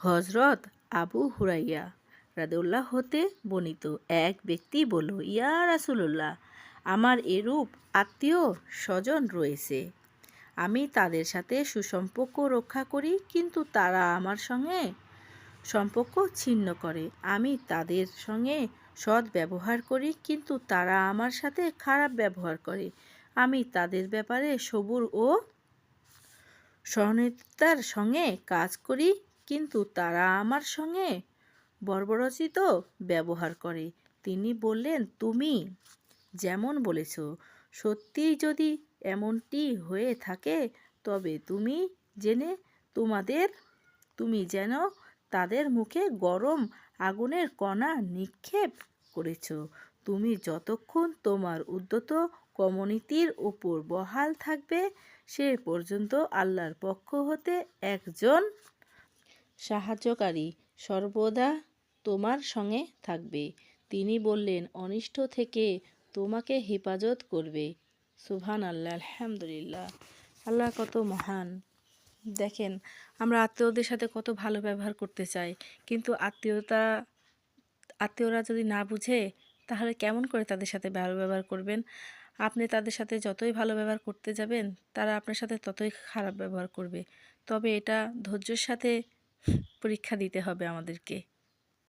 হজরত আবু হুরাইরা রাদিয়াল্লাহু হতে বর্ণিত, এক ব্যক্তি বলল, ইয়া রাসূলুল্লাহ, আমার এরূপ আত্মীয় স্বজন রয়েছে, আমি তাদের সাথে সুসম্পর্ক রক্ষা করি, কিন্তু তারা আমার সঙ্গে সম্পর্ক ছিন্ন করে। আমি তাদের সঙ্গে সৎ ব্যবহার করি, কিন্তু তারা আমার সাথে খারাপ ব্যবহার করে। আমি তাদের ব্যাপারে সবুর ও সহনশীলতার সঙ্গে কাজ করি, কিন্তু তারা আমার সঙ্গে বর্বরোচিত ব্যবহার করে। তিনি বললেন, তুমি যেমন বলেছ, সত্যিই যদি এমনটি হয়ে থাকে, তবে তুমি যেন তাদের মুখে গরম আগুনের কণা নিক্ষেপ করেছ। তুমি যতক্ষণ তোমার উদ্যত কমিউনিটির উপর বহাল থাকবে, সে পর্যন্ত আল্লাহর পক্ষ হতে একজন সাহায্যকারী সর্বদা তোমার সঙ্গে থাকবে। তিনি বললেন, অনিষ্ট থেকে তোমাকে হেফাজত করবে। সুবহানাল্লাহ, আলহামদুলিল্লাহ। আল্লাহ কত মহান। দেখেন, আমরা আত্মীয়দের সাথে কত ভালো ব্যবহার করতে চাই, কিন্তু আত্মীয়রা যদি না বুঝে, তাহলে কেমন করে তাদের সাথে ভালো ব্যবহার করবেন? আপনি তাদের সাথে যতই ভালো ব্যবহার করতে যাবেন, তারা আপনার সাথে ততই খারাপ ব্যবহার করবে। তবে এটা ধৈর্যের সাথে পরীক্ষা দিতে হবে আমাদেরকে।